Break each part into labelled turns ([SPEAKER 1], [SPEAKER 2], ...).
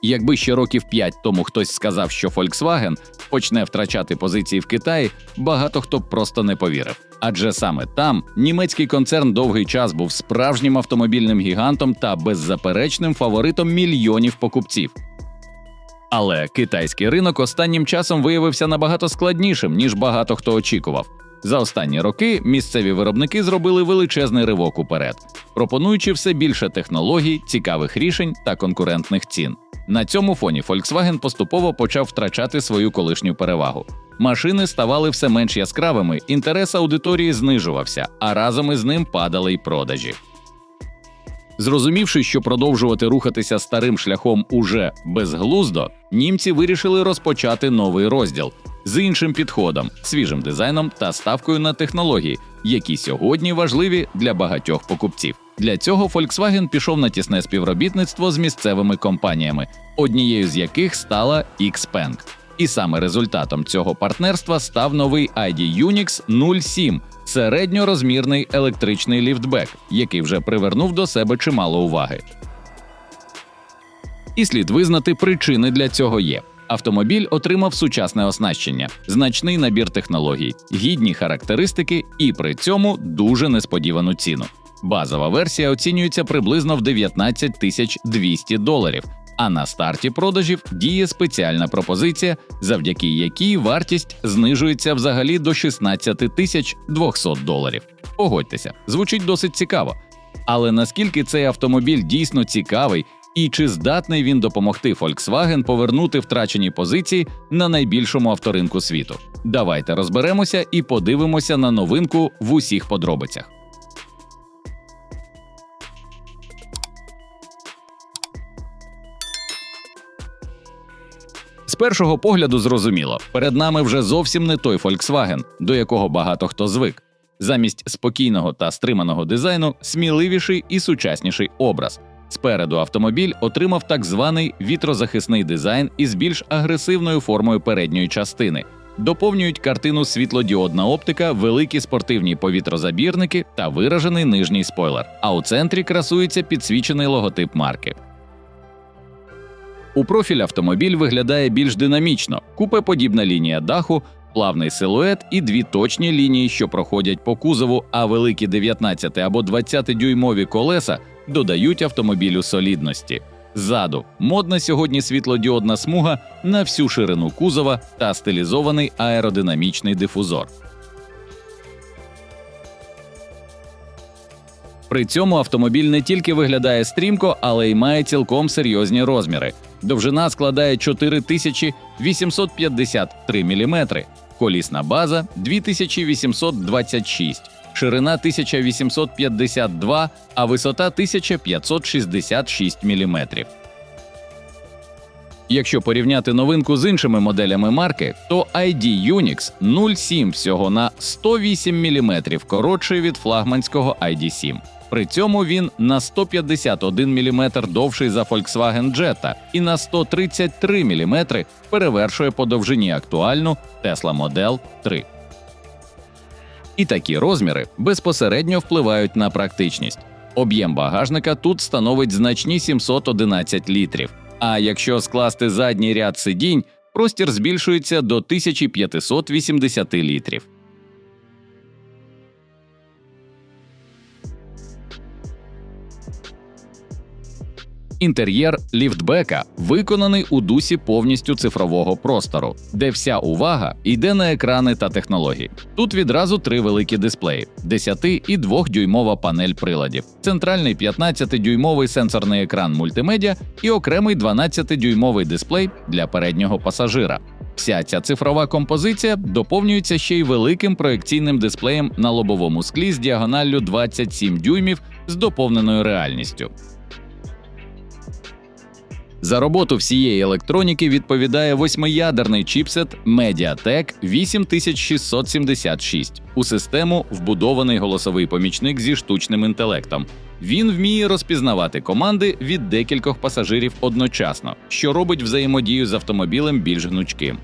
[SPEAKER 1] Якби ще років 5 тому хтось сказав, що Volkswagen почне втрачати позиції в Китаї, багато хто б просто не повірив. Адже саме там німецький концерн довгий час був справжнім автомобільним гігантом та беззаперечним фаворитом мільйонів покупців. Але китайський ринок останнім часом виявився набагато складнішим, ніж багато хто очікував. За останні роки місцеві виробники зробили величезний ривок уперед, пропонуючи все більше технологій, цікавих рішень та конкурентних цін. На цьому фоні Volkswagen поступово почав втрачати свою колишню перевагу. Машини ставали все менш яскравими, інтерес аудиторії знижувався, а разом із ним падали й продажі. Зрозумівши, що продовжувати рухатися старим шляхом уже безглуздо, німці вирішили розпочати новий розділ з іншим підходом, свіжим дизайном та ставкою на технології, які сьогодні важливі для багатьох покупців. Для цього Volkswagen пішов на тісне співробітництво з місцевими компаніями, однією з яких стала XPeng. І саме результатом цього партнерства став новий ID UNYX 07 – середньорозмірний електричний ліфтбек, який вже привернув до себе чимало уваги. І слід визнати, причини для цього є. Автомобіль отримав сучасне оснащення, значний набір технологій, гідні характеристики і при цьому дуже несподівану ціну. Базова версія оцінюється приблизно в $19 200, а на старті продажів діє спеціальна пропозиція, завдяки якій вартість знижується взагалі до $16 200. Погодьтеся, звучить досить цікаво. Але наскільки цей автомобіль дійсно цікавий і чи здатний він допомогти Volkswagen повернути втрачені позиції на найбільшому авторинку світу? Давайте розберемося і подивимося на новинку в усіх подробицях. З першого погляду зрозуміло, перед нами вже зовсім не той Volkswagen, до якого багато хто звик. Замість спокійного та стриманого дизайну – сміливіший і сучасніший образ. Спереду автомобіль отримав так званий вітрозахисний дизайн із більш агресивною формою передньої частини. Доповнюють картину світлодіодна оптика, великі спортивні повітрозабірники та виражений нижній спойлер. А у центрі красується підсвічений логотип марки. У профіль автомобіль виглядає більш динамічно, купеподібна лінія даху, плавний силует і дві точні лінії, що проходять по кузову, а великі 19 або 20-дюймові колеса додають автомобілю солідності. Ззаду – модна сьогодні світлодіодна смуга на всю ширину кузова та стилізований аеродинамічний дифузор. При цьому автомобіль не тільки виглядає стрімко, але й має цілком серйозні розміри. Довжина складає 4853 мм, колісна база – 2826, ширина 1852, а висота 1566 мм. Якщо порівняти новинку з іншими моделями марки, то ID UNYX 07 всього на 108 мм коротший від флагманського ID7. При цьому він на 151 мм довший за Volkswagen Jetta і на 133 мм перевершує по довжині актуальну Tesla Model 3. І такі розміри безпосередньо впливають на практичність. Об'єм багажника тут становить значні 711 літрів. А якщо скласти задній ряд сидінь, простір збільшується до 1580 літрів. Інтер'єр ліфтбека виконаний у дусі повністю цифрового простору, де вся увага йде на екрани та технології. Тут відразу три великі дисплеї – 10 і 2-дюймова панель приладів, центральний 15-дюймовий сенсорний екран мультимедіа і окремий 12-дюймовий дисплей для переднього пасажира. Вся ця цифрова композиція доповнюється ще й великим проекційним дисплеєм на лобовому склі з діагоналлю 27 дюймів з доповненою реальністю. За роботу всієї електроніки відповідає 8-ядерний чіпсет Mediatek 8676. У систему вбудований голосовий помічник зі штучним інтелектом. Він вміє розпізнавати команди від декількох пасажирів одночасно, що робить взаємодію з автомобілем більш гнучким.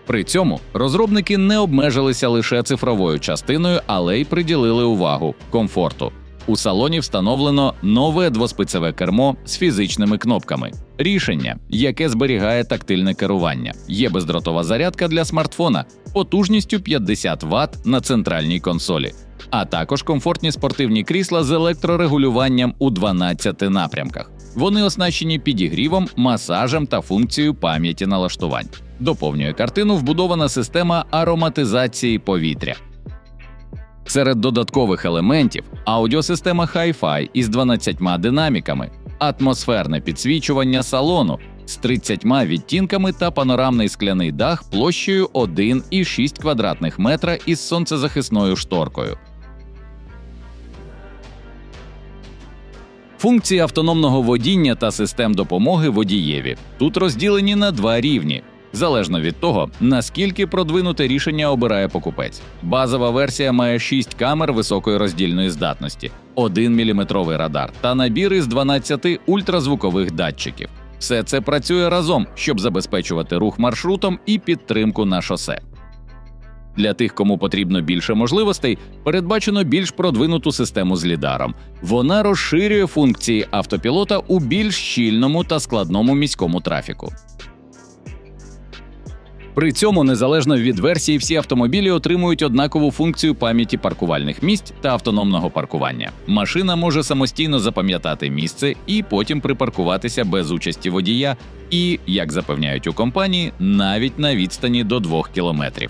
[SPEAKER 1] При цьому розробники не обмежилися лише цифровою частиною, але й приділили увагу комфорту. У салоні встановлено нове двоспицеве кермо з фізичними кнопками. Рішення, яке зберігає тактильне керування. Є бездротова зарядка для смартфона потужністю 50 Вт на центральній консолі, а також комфортні спортивні крісла з електрорегулюванням у 12 напрямках. Вони оснащені підігрівом, масажем та функцією пам'яті налаштувань. Доповнює картину вбудована система ароматизації повітря. Серед додаткових елементів – аудіосистема Hi-Fi із 12 динаміками, атмосферне підсвічування салону з 30 відтінками та панорамний скляний дах площею 1,6 квадратних метра із сонцезахисною шторкою. Функції автономного водіння та систем допомоги водієві тут розділені на два рівні, залежно від того, наскільки продвинуте рішення обирає покупець. Базова версія має 6 камер високої роздільної здатності, 1-мм радар та набір із 12 ультразвукових датчиків. Все це працює разом, щоб забезпечувати рух маршрутом і підтримку на шосе. Для тих, кому потрібно більше можливостей, передбачено більш продвинуту систему з лідаром. Вона розширює функції автопілота у більш щільному та складному міському трафіку. При цьому, незалежно від версії, всі автомобілі отримують однакову функцію пам'яті паркувальних місць та автономного паркування. Машина може самостійно запам'ятати місце і потім припаркуватися без участі водія і, як запевняють у компанії, навіть на відстані до 2 кілометрів.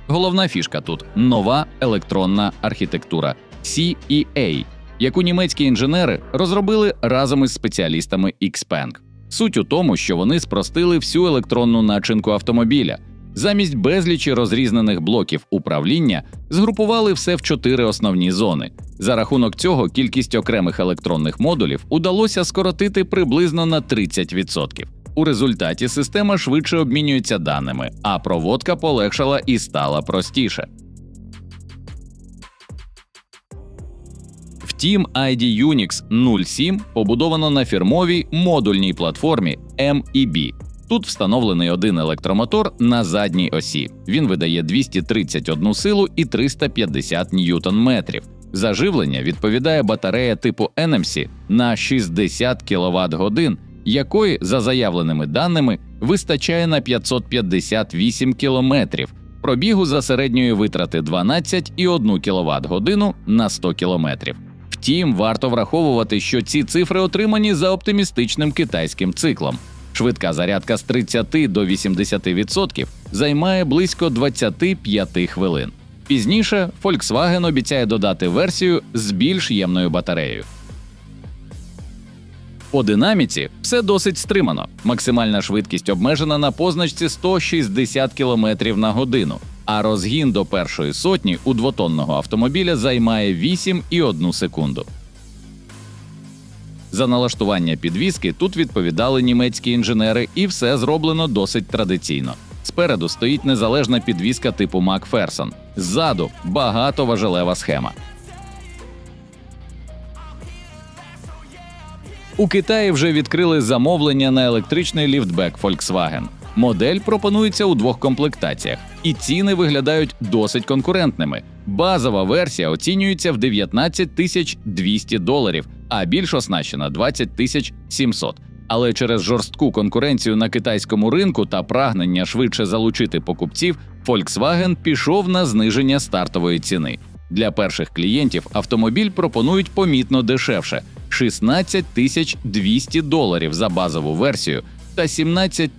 [SPEAKER 1] Головна фішка тут – нова електронна архітектура CEA, яку німецькі інженери розробили разом із спеціалістами XPeng. Суть у тому, що вони спростили всю електронну начинку автомобіля. Замість безлічі розрізнених блоків управління згрупували все в 4 основні зони. За рахунок цього кількість окремих електронних модулів удалося скоротити приблизно на 30%. У результаті система швидше обмінюється даними, а проводка полегшала і стала простіше. Втім, ID Unix 07 побудовано на фірмовій модульній платформі MEB. Тут встановлений один електромотор на задній осі. Він видає 231 силу і 350 ньютон-метрів. За живлення відповідає батарея типу NMC на 60 кВт-годин, якої, за заявленими даними, вистачає на 558 кілометрів, пробігу за середньої витрати 12,1 кВт-годину на 100 кілометрів. Втім, варто враховувати, що ці цифри отримані за оптимістичним китайським циклом. Швидка зарядка з 30 до 80% займає близько 25 хвилин. Пізніше Volkswagen обіцяє додати версію з більш ємною батареєю. По динаміці все досить стримано. Максимальна швидкість обмежена на позначці 160 км на годину, а розгін до першої сотні у двотонного автомобіля займає 8,1 секунду. За налаштування підвіски тут відповідали німецькі інженери, і все зроблено досить традиційно. Спереду стоїть незалежна підвіска типу Макферсон, ззаду – багатоважелева схема. У Китаї вже відкрили замовлення на електричний ліфтбек Volkswagen. Модель пропонується у 2 комплектаціях, і ціни виглядають досить конкурентними. Базова версія оцінюється в $19 200, а більш оснащена – 20 700. Але через жорстку конкуренцію на китайському ринку та прагнення швидше залучити покупців, Volkswagen пішов на зниження стартової ціни. Для перших клієнтів автомобіль пропонують помітно дешевше – $16 200 за базову версію та 17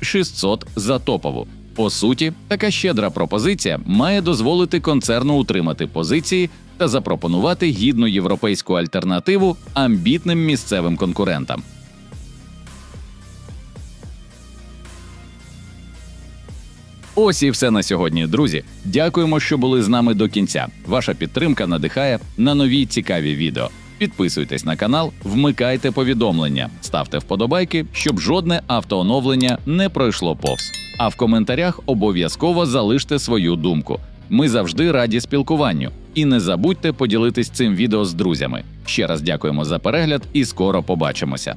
[SPEAKER 1] 600 за топову. По суті, така щедра пропозиція має дозволити концерну утримати позиції та запропонувати гідну європейську альтернативу амбітним місцевим конкурентам. Ось і все на сьогодні, друзі. Дякуємо, що були з нами до кінця. Ваша підтримка надихає на нові цікаві відео. Підписуйтесь на канал, вмикайте повідомлення, ставте вподобайки, щоб жодне автооновлення не пройшло повз. А в коментарях обов'язково залиште свою думку. Ми завжди раді спілкуванню. І не забудьте поділитись цим відео з друзями. Ще раз дякуємо за перегляд і скоро побачимося.